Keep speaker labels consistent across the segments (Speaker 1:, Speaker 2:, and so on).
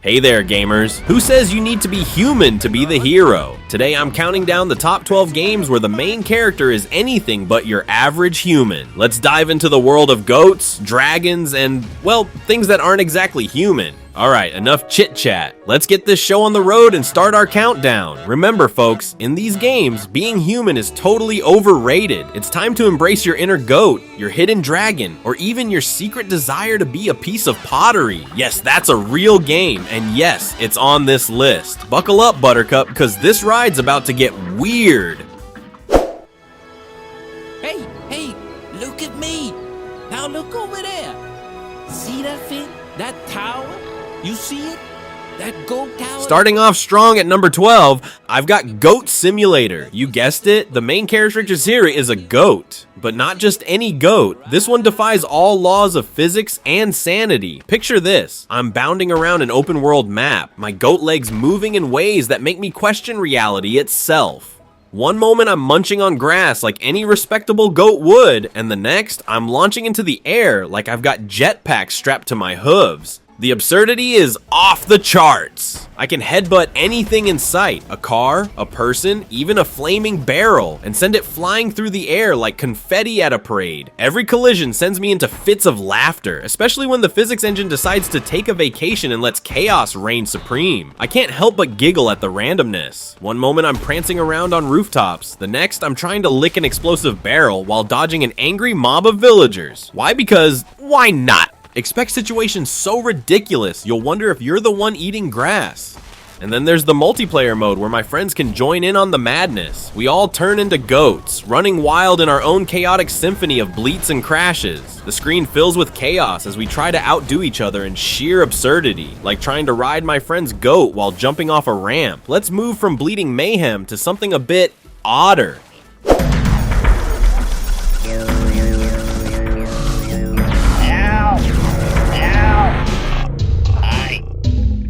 Speaker 1: Hey there gamers, who says you need to be human to be the hero? Today I'm counting down the top 12 games where the main character is anything but your average human. Let's dive into the world of goats, dragons, and, well, things that aren't exactly human. Alright, enough chit chat. Let's get this show on the road and start our countdown. Remember folks, in these games, being human is totally overrated. It's time to embrace your inner goat, your hidden dragon, or even your secret desire to be a piece of pottery. Yes, that's a real game, and yes, it's on this list. Buckle up, Buttercup, because this ride's about to get weird.
Speaker 2: Hey, look at me. Now look over there. See that thing? That tower? You see it? That goat tower?
Speaker 1: Starting off strong at number 12, I've got Goat Simulator. You guessed it, the main character here is a goat. But not just any goat. This one defies all laws of physics and sanity. Picture this. I'm bounding around an open world map, my goat legs moving in ways that make me question reality itself. One moment I'm munching on grass like any respectable goat would, and the next I'm launching into the air like I've got jetpacks strapped to my hooves. The absurdity is off the charts. I can headbutt anything in sight, a car, a person, even a flaming barrel, and send it flying through the air like confetti at a parade. Every collision sends me into fits of laughter, especially when the physics engine decides to take a vacation and lets chaos reign supreme. I can't help but giggle at the randomness. One moment I'm prancing around on rooftops, the next I'm trying to lick an explosive barrel while dodging an angry mob of villagers. Why? Because why not? Expect situations so ridiculous, you'll wonder if you're the one eating grass. And then there's the multiplayer mode where my friends can join in on the madness. We all turn into goats, running wild in our own chaotic symphony of bleats and crashes. The screen fills with chaos as we try to outdo each other in sheer absurdity, like trying to ride my friend's goat while jumping off a ramp. Let's move from bleeding mayhem to something a bit odder.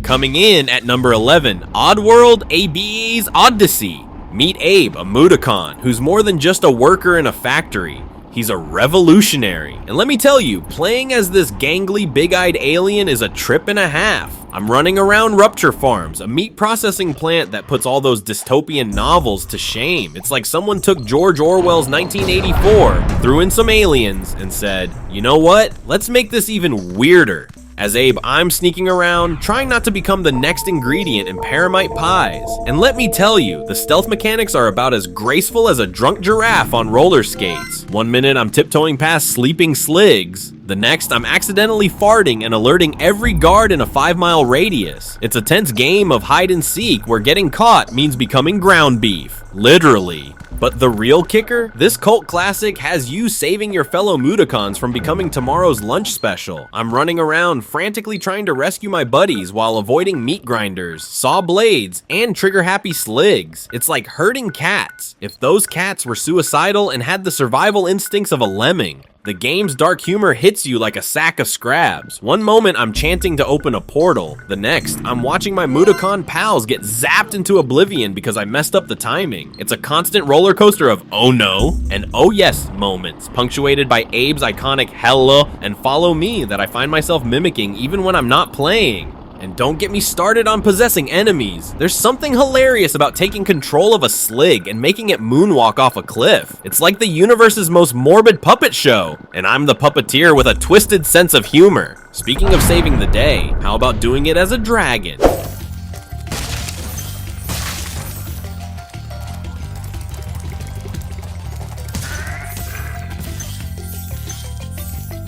Speaker 1: Coming in at number 11, Oddworld ABE's Oddysee. Meet Abe, a Mudokon, who's more than just a worker in a factory. He's a revolutionary. And let me tell you, playing as this gangly, big-eyed alien is a trip and a half. I'm running around Rupture Farms, a meat processing plant that puts all those dystopian novels to shame. It's like someone took George Orwell's 1984, threw in some aliens, and said, you know what? Let's make this even weirder. As Abe, I'm sneaking around, trying not to become the next ingredient in Paramite pies. And let me tell you, the stealth mechanics are about as graceful as a drunk giraffe on roller skates. One minute I'm tiptoeing past sleeping sligs. The next, I'm accidentally farting and alerting every guard in a 5-mile radius. It's a tense game of hide and seek where getting caught means becoming ground beef. Literally. But the real kicker? This cult classic has you saving your fellow Mudokons from becoming tomorrow's lunch special. I'm running around frantically trying to rescue my buddies while avoiding meat grinders, saw blades, and trigger-happy sligs. It's like herding cats, if those cats were suicidal and had the survival instincts of a lemming. The game's dark humor hits you like a sack of scraps. One moment I'm chanting to open a portal. The next, I'm watching my Mudokon pals get zapped into oblivion because I messed up the timing. It's a constant roller coaster of oh no and oh yes moments, punctuated by Abe's iconic hello and follow me that I find myself mimicking even when I'm not playing. And don't get me started on possessing enemies. There's something hilarious about taking control of a slig and making it moonwalk off a cliff. It's like the universe's most morbid puppet show, and I'm the puppeteer with a twisted sense of humor. Speaking of saving the day, how about doing it as a dragon?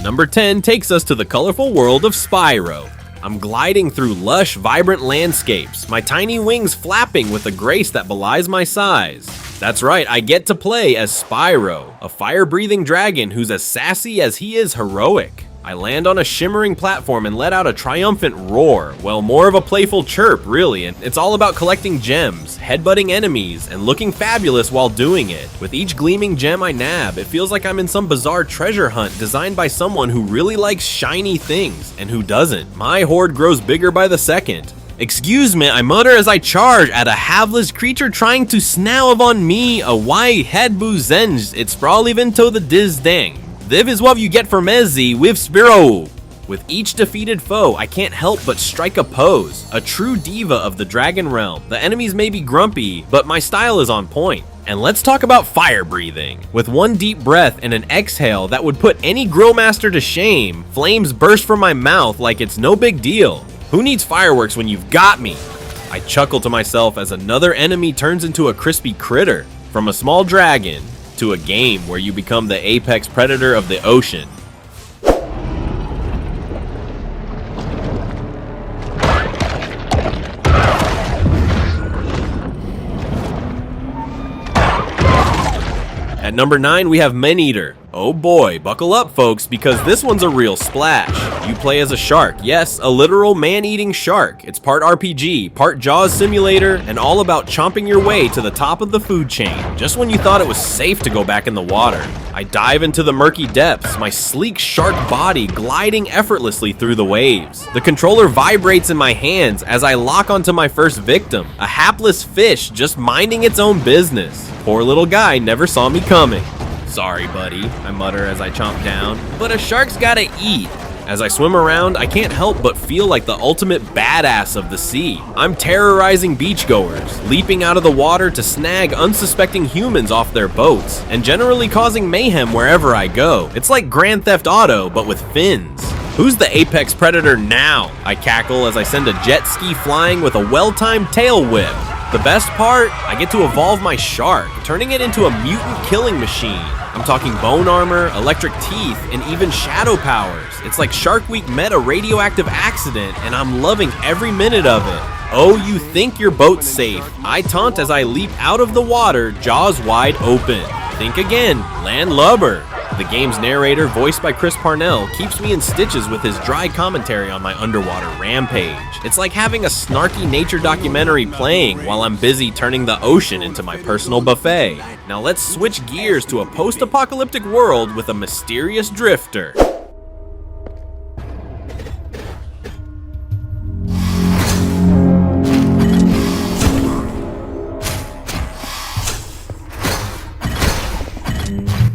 Speaker 1: Number 10 takes us to the colorful world of Spyro. I'm gliding through lush, vibrant landscapes, my tiny wings flapping with a grace that belies my size. That's right, I get to play as Spyro, a fire-breathing dragon who's as sassy as he is heroic. I land on a shimmering platform and let out a triumphant roar, well, more of a playful chirp, really, and it's all about collecting gems, headbutting enemies, and looking fabulous while doing it. With each gleaming gem I nab, it feels like I'm in some bizarre treasure hunt designed by someone who really likes shiny things, and who doesn't. My hoard grows bigger by the second. Excuse me, I mutter as I charge at a haveless creature trying to snarl on me a white head boozenge. It's sprawl even to the dizdang. This is what you get for Mezzy with Spyro. With each defeated foe, I can't help but strike a pose. A true diva of the Dragon Realm. The enemies may be grumpy, but my style is on point. And let's talk about fire breathing. With one deep breath and an exhale that would put any grill master to shame, flames burst from my mouth like it's no big deal. Who needs fireworks when you've got me? I chuckle to myself as another enemy turns into a crispy critter. From a small dragon to a game where you become the apex predator of the ocean. At number 9, we have Maneater. Oh boy, buckle up folks, because this one's a real splash. You play as a shark, yes, a literal man-eating shark. It's part RPG, part Jaws simulator, and all about chomping your way to the top of the food chain, just when you thought it was safe to go back in the water. I dive into the murky depths, my sleek shark body gliding effortlessly through the waves. The controller vibrates in my hands as I lock onto my first victim, a hapless fish just minding its own business. Poor little guy never saw me coming. Sorry, buddy, I mutter as I chomp down, but a shark's gotta eat. As I swim around, I can't help but feel like the ultimate badass of the sea. I'm terrorizing beachgoers, leaping out of the water to snag unsuspecting humans off their boats, and generally causing mayhem wherever I go. It's like Grand Theft Auto, but with fins. Who's the apex predator now? I cackle as I send a jet ski flying with a well-timed tail whip. The best part, I get to evolve my shark, turning it into a mutant killing machine. I'm talking bone armor, electric teeth, and even shadow powers. It's like Shark Week met a radioactive accident, and I'm loving every minute of it. Oh, you think your boat's safe? I taunt as I leap out of the water, jaws wide open. Think again, landlubber. The game's narrator, voiced by Chris Parnell, keeps me in stitches with his dry commentary on my underwater rampage. It's like having a snarky nature documentary playing while I'm busy turning the ocean into my personal buffet. Now let's switch gears to a post-apocalyptic world with a mysterious drifter.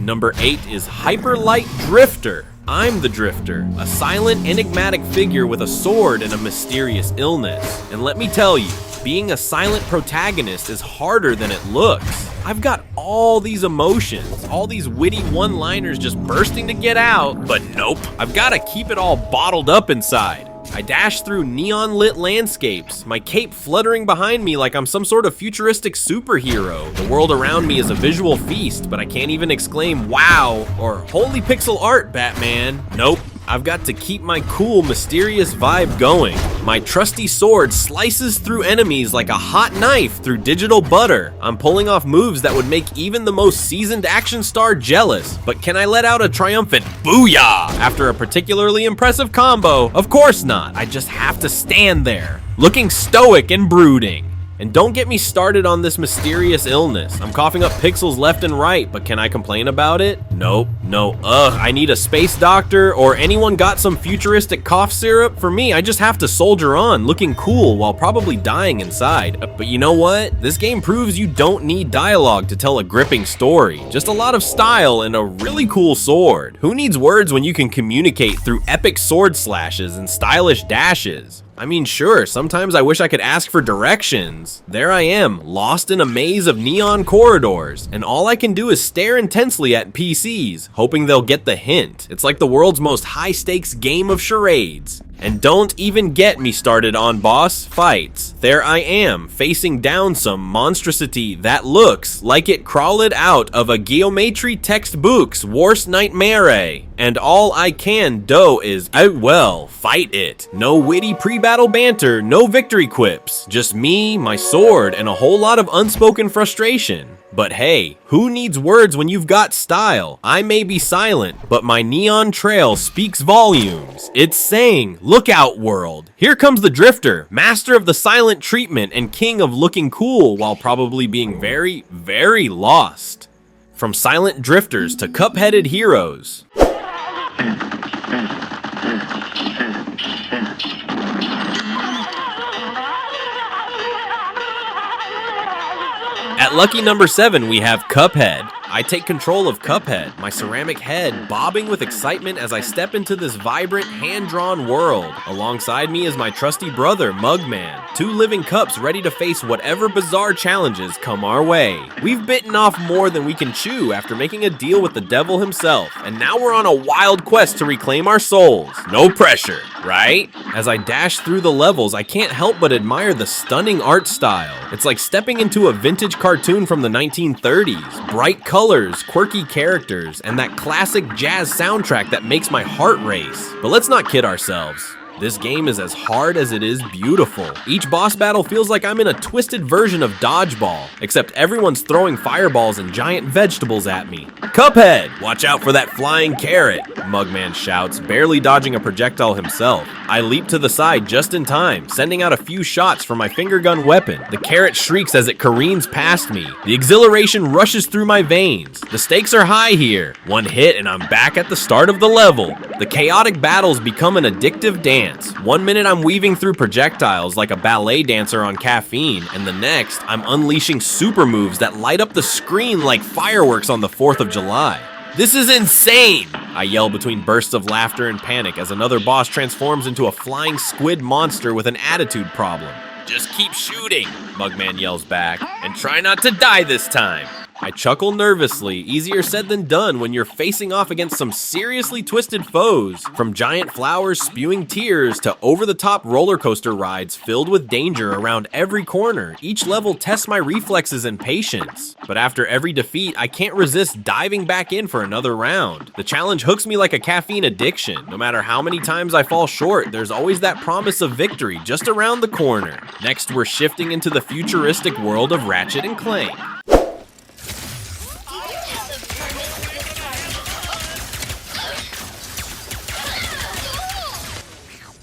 Speaker 1: Number 8 is Hyperlight Drifter. I'm the Drifter, a silent, enigmatic figure with a sword and a mysterious illness. And let me tell you, being a silent protagonist is harder than it looks. I've got all these emotions, all these witty one-liners just bursting to get out, but nope, I've got to keep it all bottled up inside. I dash through neon-lit landscapes, my cape fluttering behind me like I'm some sort of futuristic superhero. The world around me is a visual feast, but I can't even exclaim wow or holy pixel art, Batman. Nope. I've got to keep my cool, mysterious vibe going. My trusty sword slices through enemies like a hot knife through digital butter. I'm pulling off moves that would make even the most seasoned action star jealous. But can I let out a triumphant booyah after a particularly impressive combo? Of course not. I just have to stand there, looking stoic and brooding. And don't get me started on this mysterious illness. I'm coughing up pixels left and right, but can I complain about it? Nope, no, I need a space doctor, or anyone got some futuristic cough syrup? For me, I just have to soldier on, looking cool while probably dying inside. But you know what? This game proves you don't need dialogue to tell a gripping story. Just a lot of style and a really cool sword. Who needs words when you can communicate through epic sword slashes and stylish dashes? I mean, sure, sometimes I wish I could ask for directions. There I am, lost in a maze of neon corridors, and all I can do is stare intensely at PCs, hoping they'll get the hint. It's like the world's most high-stakes game of charades. And don't even get me started on boss fights. There I am, facing down some monstrosity that looks like it crawled out of a geometry textbook's worst nightmare. And all I can do is, fight it. No witty pre-battle banter, no victory quips. Just me, my sword, and a whole lot of unspoken frustration. But hey, who needs words when you've got style? I may be silent, but my neon trail speaks volumes. It's saying, look out world. Here comes the Drifter, master of the silent treatment and king of looking cool while probably being very, very lost. From silent drifters to cup-headed heroes. At lucky number 7, we have Cuphead. I take control of Cuphead, my ceramic head bobbing with excitement as I step into this vibrant, hand-drawn world. Alongside me is my trusty brother, Mugman, 2 living cups ready to face whatever bizarre challenges come our way. We've bitten off more than we can chew after making a deal with the devil himself, and now we're on a wild quest to reclaim our souls. No pressure, right? As I dash through the levels, I can't help but admire the stunning art style. It's like stepping into a vintage cartoon from the 1930s. Bright colors, quirky characters, and that classic jazz soundtrack that makes my heart race. But let's not kid ourselves. This game is as hard as it is beautiful. Each boss battle feels like I'm in a twisted version of dodgeball, except everyone's throwing fireballs and giant vegetables at me. Cuphead, watch out for that flying carrot, Mugman shouts, barely dodging a projectile himself. I leap to the side just in time, sending out a few shots from my finger gun weapon. The carrot shrieks as it careens past me. The exhilaration rushes through my veins. The stakes are high here. One hit and I'm back at the start of the level. The chaotic battles become an addictive dance. One minute I'm weaving through projectiles like a ballet dancer on caffeine, and the next I'm unleashing super moves that light up the screen like fireworks on the 4th of July. This is insane! I yell between bursts of laughter and panic as another boss transforms into a flying squid monster with an attitude problem. Just keep shooting, Mugman yells back, and try not to die this time. I chuckle nervously, easier said than done when you're facing off against some seriously twisted foes. From giant flowers spewing tears to over-the-top roller coaster rides filled with danger around every corner, each level tests my reflexes and patience. But after every defeat, I can't resist diving back in for another round. The challenge hooks me like a caffeine addiction. No matter how many times I fall short, there's always that promise of victory just around the corner. Next, we're shifting into the futuristic world of Ratchet and Clank.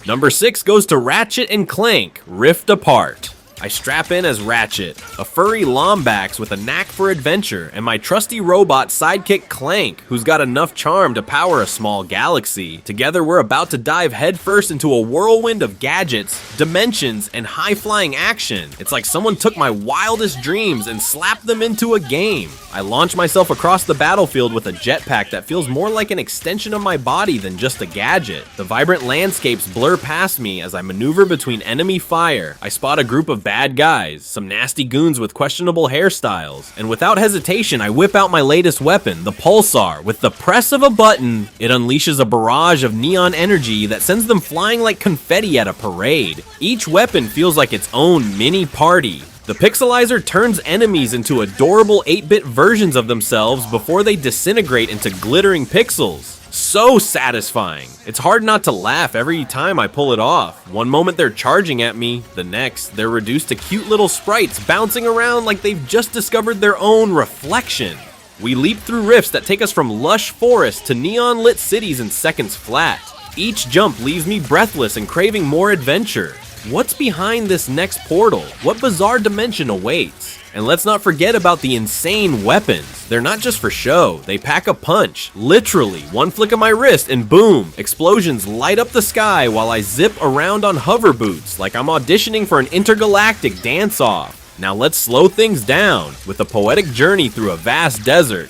Speaker 1: Number 6 goes to Ratchet and Clank, Rift Apart. I strap in as Ratchet, a furry lombax with a knack for adventure, and my trusty robot sidekick Clank, who's got enough charm to power a small galaxy. Together we're about to dive headfirst into a whirlwind of gadgets, dimensions, and high-flying action. It's like someone took my wildest dreams and slapped them into a game. I launch myself across the battlefield with a jetpack that feels more like an extension of my body than just a gadget. The vibrant landscapes blur past me as I maneuver between enemy fire. I spot a group of bad guys, some nasty goons with questionable hairstyles, and without hesitation I whip out my latest weapon, the Pulsar. With the press of a button, it unleashes a barrage of neon energy that sends them flying like confetti at a parade. Each weapon feels like its own mini party. The pixelizer turns enemies into adorable 8-bit versions of themselves before they disintegrate into glittering pixels. So satisfying. It's hard not to laugh every time I pull it off. One moment they're charging at me, the next they're reduced to cute little sprites bouncing around like they've just discovered their own reflection. We leap through rifts that take us from lush forests to neon-lit cities in seconds flat. Each jump leaves me breathless and craving more adventure. What's behind this next portal? What bizarre dimension awaits? And let's not forget about the insane weapons. They're not just for show, they pack a punch. Literally, one flick of my wrist and boom, explosions light up the sky while I zip around on hover boots like I'm auditioning for an intergalactic dance-off. Now let's slow things down with a poetic journey through a vast desert.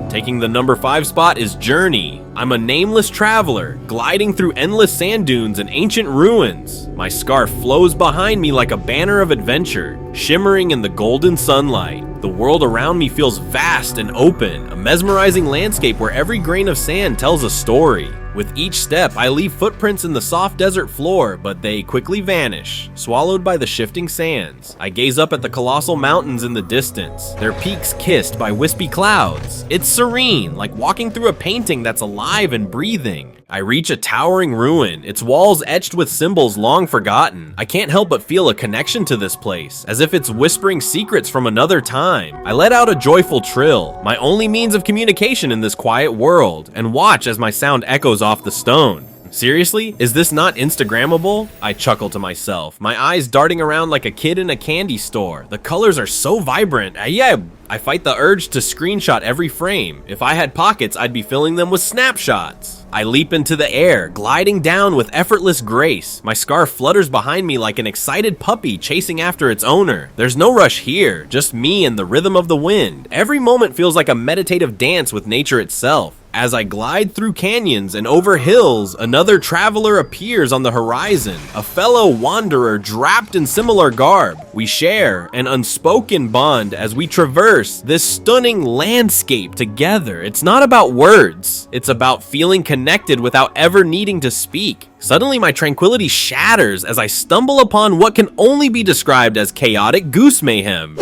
Speaker 1: Taking the number 5 spot is Journey. I'm a nameless traveler, gliding through endless sand dunes and ancient ruins. My scarf flows behind me like a banner of adventure, shimmering in the golden sunlight. The world around me feels vast and open, a mesmerizing landscape where every grain of sand tells a story. With each step, I leave footprints in the soft desert floor, but they quickly vanish, swallowed by the shifting sands. I gaze up at the colossal mountains in the distance, their peaks kissed by wispy clouds. It's serene, like walking through a painting that's alive and breathing. I reach a towering ruin, its walls etched with symbols long forgotten. I can't help but feel a connection to this place, as if it's whispering secrets from another time. I let out a joyful trill, my only means of communication in this quiet world, and watch as my sound echoes off the stone. Seriously? Is this not Instagrammable? I chuckle to myself, my eyes darting around like a kid in a candy store. The colors are so vibrant. Yeah, I fight the urge to screenshot every frame. If I had pockets, I'd be filling them with snapshots. I leap into the air, gliding down with effortless grace. My scarf flutters behind me like an excited puppy chasing after its owner. There's no rush here, just me and the rhythm of the wind. Every moment feels like a meditative dance with nature itself. As I glide through canyons and over hills, another traveler appears on the horizon, a fellow wanderer draped in similar garb. We share an unspoken bond as we traverse this stunning landscape together. It's not about words, it's about feeling connected without ever needing to speak. Suddenly my tranquility shatters as I stumble upon what can only be described as chaotic goose mayhem.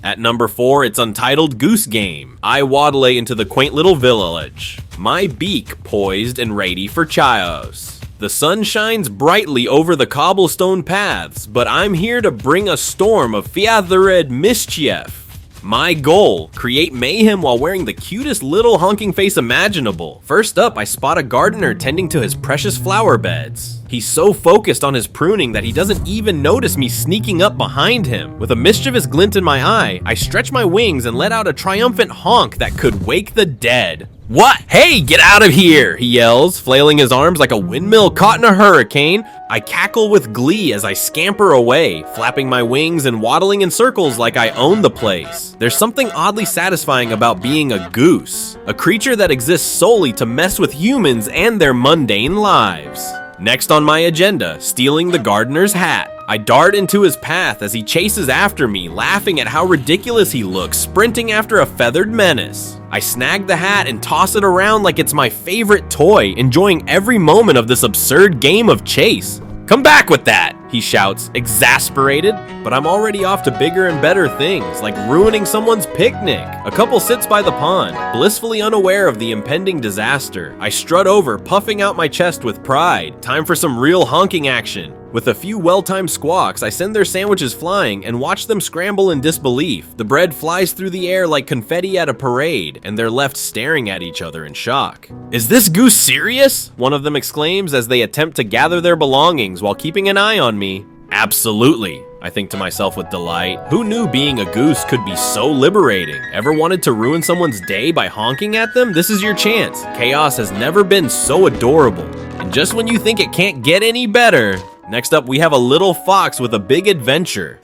Speaker 1: At number 4, it's Untitled Goose Game. I waddle into the quaint little village, my beak poised and ready for chaos. The sun shines brightly over the cobblestone paths, but I'm here to bring a storm of feathered mischief. My goal, create mayhem while wearing the cutest little honking face imaginable. First up, I spot a gardener tending to his precious flower beds. He's so focused on his pruning that he doesn't even notice me sneaking up behind him. With a mischievous glint in my eye, I stretch my wings and let out a triumphant honk that could wake the dead. What? Hey, get out of here, he yells, flailing his arms like a windmill caught in a hurricane. I cackle with glee as I scamper away, flapping my wings and waddling in circles like I own the place. There's something oddly satisfying about being a goose, a creature that exists solely to mess with humans and their mundane lives. Next on my agenda, stealing the gardener's hat. I dart into his path as he chases after me, laughing at how ridiculous he looks, sprinting after a feathered menace. I snag the hat and toss it around like it's my favorite toy, enjoying every moment of this absurd game of chase. Come back with that, he shouts, exasperated, but I'm already off to bigger and better things, like ruining someone's picnic. A couple sits by the pond, blissfully unaware of the impending disaster. I strut over, puffing out my chest with pride. Time for some real honking action. With a few well-timed squawks, I send their sandwiches flying and watch them scramble in disbelief. The bread flies through the air like confetti at a parade, and they're left staring at each other in shock. Is this goose serious? One of them exclaims as they attempt to gather their belongings while keeping an eye on me. Absolutely, I think to myself with delight. Who knew being a goose could be so liberating? Ever wanted to ruin someone's day by honking at them? This is your chance. Chaos has never been so adorable. And just when you think it can't get any better, next up we have a little fox with a big adventure.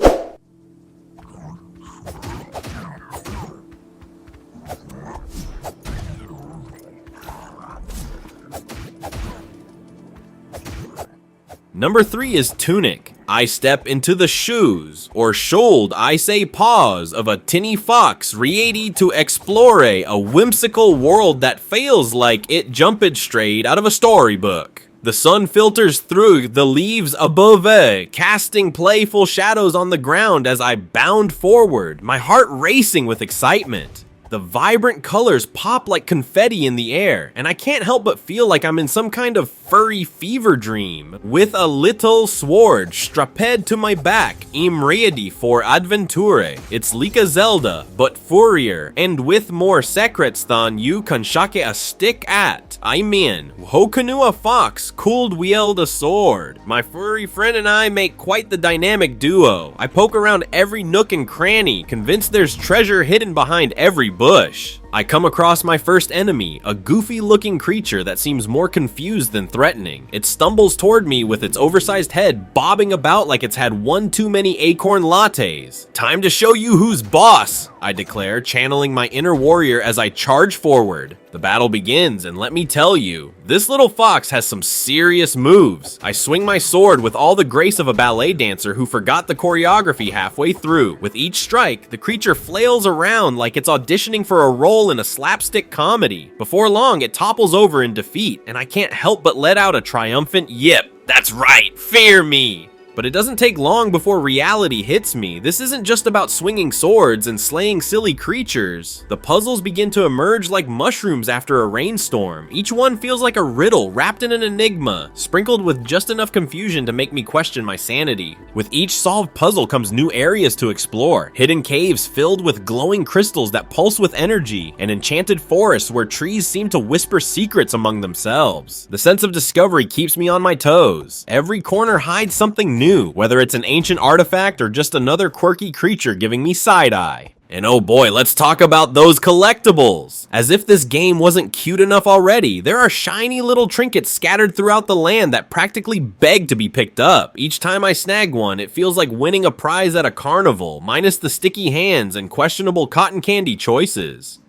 Speaker 1: Number 3 is Tunic. I step into the shoes, or should I say paws, of a tinny fox ready to explore a whimsical world that feels like it jumped straight out of a storybook. The sun filters through the leaves above, casting playful shadows on the ground as I bound forward, my heart racing with excitement. The vibrant colors pop like confetti in the air, and I can't help but feel like I'm in some kind of furry fever dream. With a little sword strapped to my back, I'm ready for adventure. It's like a Zelda, but furrier, and with more secrets than you can shake a stick at. I mean, how canoe a fox could wield a sword? My furry friend and I make quite the dynamic duo. I poke around every nook and cranny, convinced there's treasure hidden behind every bush. I come across my first enemy, a goofy-looking creature that seems more confused than threatening. It stumbles toward me with its oversized head bobbing about like it's had one too many acorn lattes. Time to show you who's boss, I declare, channeling my inner warrior as I charge forward. The battle begins, and let me tell you, this little fox has some serious moves. I swing my sword with all the grace of a ballet dancer who forgot the choreography halfway through. With each strike, the creature flails around like it's auditioning for a role in a slapstick comedy. Before long, it topples over in defeat, and I can't help but let out a triumphant yip. That's right, fear me! But it doesn't take long before reality hits me. This isn't just about swinging swords and slaying silly creatures. The puzzles begin to emerge like mushrooms after a rainstorm. Each one feels like a riddle wrapped in an enigma, sprinkled with just enough confusion to make me question my sanity. With each solved puzzle comes new areas to explore, hidden caves filled with glowing crystals that pulse with energy, and enchanted forests where trees seem to whisper secrets among themselves. The sense of discovery keeps me on my toes. Every corner hides something new, whether it's an ancient artifact or just another quirky creature giving me side-eye. And oh boy, let's talk about those collectibles! As if this game wasn't cute enough already, there are shiny little trinkets scattered throughout the land that practically beg to be picked up. Each time I snag one, it feels like winning a prize at a carnival, minus the sticky hands and questionable cotton candy choices.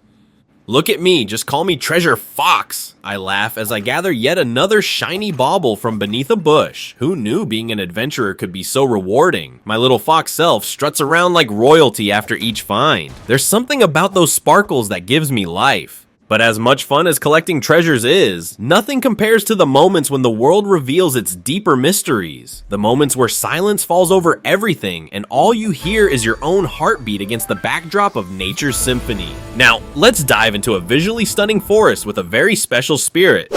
Speaker 1: Look at me, just call me Treasure Fox, I laugh as I gather yet another shiny bauble from beneath a bush. Who knew being an adventurer could be so rewarding? My little fox self struts around like royalty after each find. There's something about those sparkles that gives me life. But as much fun as collecting treasures is, nothing compares to the moments when the world reveals its deeper mysteries. The moments where silence falls over everything and all you hear is your own heartbeat against the backdrop of nature's symphony. Now, let's dive into a visually stunning forest with a very special spirit.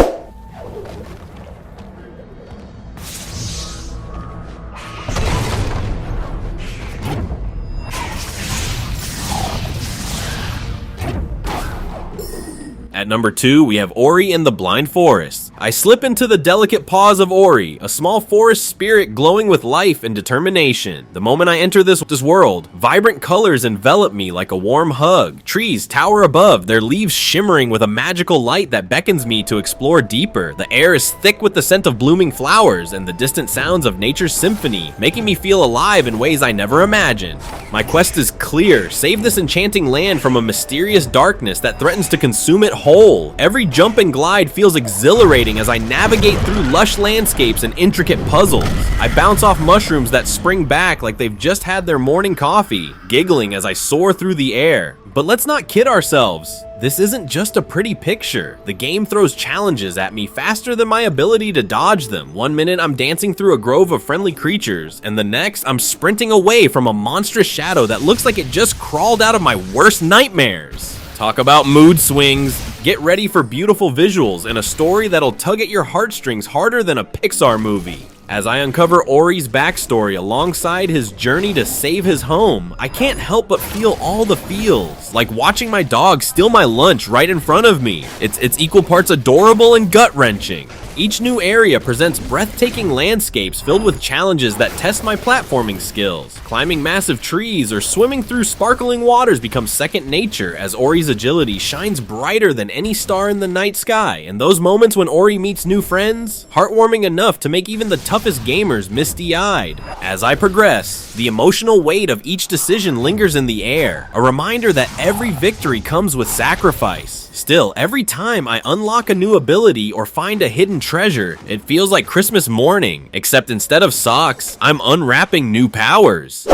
Speaker 1: At number 2, we have Ori and the Blind Forest. I slip into the delicate paws of Ori, a small forest spirit glowing with life and determination. The moment I enter this world, vibrant colors envelop me like a warm hug. Trees tower above, their leaves shimmering with a magical light that beckons me to explore deeper. The air is thick with the scent of blooming flowers and the distant sounds of nature's symphony, making me feel alive in ways I never imagined. My quest is clear: save this enchanting land from a mysterious darkness that threatens to consume it whole. Every jump and glide feels exhilarating as I navigate through lush landscapes and intricate puzzles. I bounce off mushrooms that spring back like they've just had their morning coffee, giggling as I soar through the air. But let's not kid ourselves. This isn't just a pretty picture. The game throws challenges at me faster than my ability to dodge them. One minute I'm dancing through a grove of friendly creatures, and the next I'm sprinting away from a monstrous shadow that looks like it just crawled out of my worst nightmares. Talk about mood swings. Get ready for beautiful visuals and a story that'll tug at your heartstrings harder than a Pixar movie. As I uncover Ori's backstory alongside his journey to save his home, I can't help but feel all the feels, like watching my dog steal my lunch right in front of me. It's equal parts adorable and gut-wrenching. Each new area presents breathtaking landscapes filled with challenges that test my platforming skills. Climbing massive trees or swimming through sparkling waters becomes second nature as Ori's agility shines brighter than any star in the night sky. And those moments when Ori meets new friends, heartwarming enough to make even the toughest gamers misty-eyed. As I progress, the emotional weight of each decision lingers in the air, a reminder that every victory comes with sacrifice. Still, every time I unlock a new ability or find a hidden treasure, it feels like Christmas morning, except instead of socks, I'm unwrapping new powers.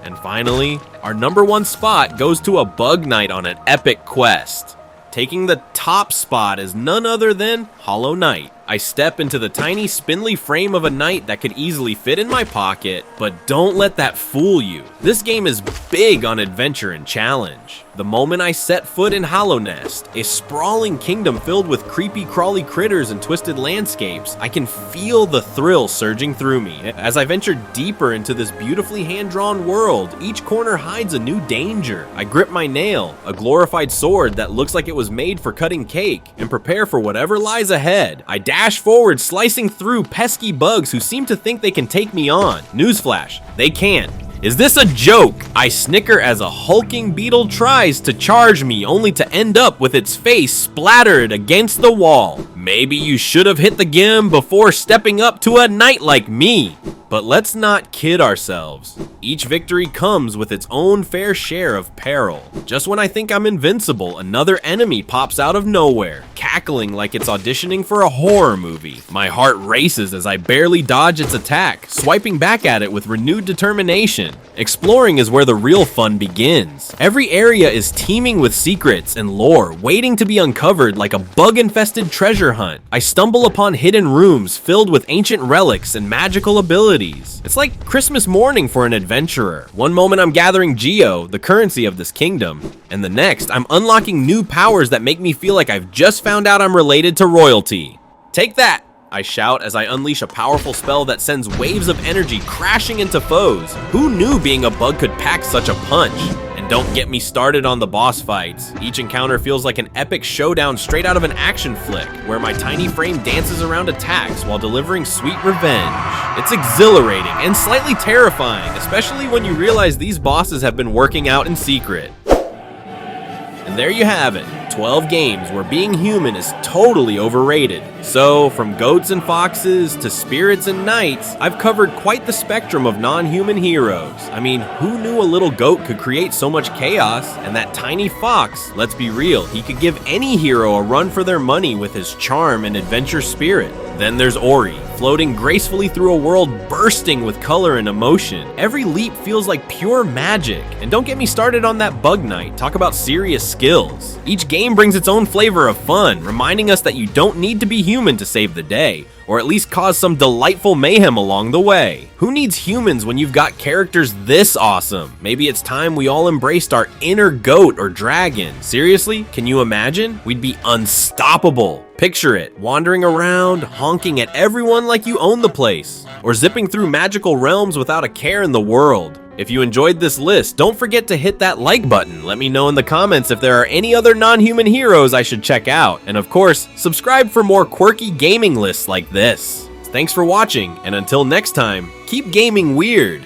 Speaker 1: And finally, our number 1 spot goes to a bug night on an epic quest. Taking the top spot is none other than Hollow Knight. I step into the tiny spindly frame of a knight that could easily fit in my pocket, but don't let that fool you. This game is big on adventure and challenge. The moment I set foot in Hollow Nest, a sprawling kingdom filled with creepy crawly critters and twisted landscapes, I can feel the thrill surging through me. As I venture deeper into this beautifully hand-drawn world, each corner hides a new danger. I grip my nail, a glorified sword that looks like it was made for cutting cake, and prepare for whatever lies ahead. I dash forward, slicing through pesky bugs who seem to think they can take me on. Newsflash, they can't. Is this a joke? I snicker as a hulking beetle tries to charge me, only to end up with its face splattered against the wall. Maybe you should have hit the game before stepping up to a knight like me. But let's not kid ourselves. Each victory comes with its own fair share of peril. Just when I think I'm invincible, another enemy pops out of nowhere, cackling like it's auditioning for a horror movie. My heart races as I barely dodge its attack, swiping back at it with renewed determination. Exploring is where the real fun begins. Every area is teeming with secrets and lore waiting to be uncovered like a bug-infested treasure hunt. I stumble upon hidden rooms filled with ancient relics and magical abilities. It's like Christmas morning for an adventurer. One moment I'm gathering Geo, the currency of this kingdom, and the next I'm unlocking new powers that make me feel like I've just found out I'm related to royalty. Take that! I shout as I unleash a powerful spell that sends waves of energy crashing into foes. Who knew being a bug could pack such a punch? And don't get me started on the boss fights. Each encounter feels like an epic showdown straight out of an action flick, where my tiny frame dances around attacks while delivering sweet revenge. It's exhilarating and slightly terrifying, especially when you realize these bosses have been working out in secret. And there you have it, 12 games where being human is totally overrated. So, from goats and foxes to spirits and knights, I've covered quite the spectrum of non-human heroes. I mean, who knew a little goat could create so much chaos? And that tiny fox, let's be real, he could give any hero a run for their money with his charm and adventure spirit. Then there's Ori, floating gracefully through a world bursting with color and emotion. Every leap feels like pure magic. And don't get me started on that bug knight, talk about serious skills. Each game brings its own flavor of fun, reminding us that you don't need to be human to save the day, or at least cause some delightful mayhem along the way. Who needs humans when you've got characters this awesome? Maybe it's time we all embraced our inner goat or dragon. Seriously, can you imagine? We'd be unstoppable. Picture it, wandering around, honking at everyone like you own the place, or zipping through magical realms without a care in the world. If you enjoyed this list, don't forget to hit that like button. Let me know in the comments if there are any other non-human heroes I should check out. And of course, subscribe for more quirky gaming lists like this. Thanks for watching, and until next time, keep gaming weird.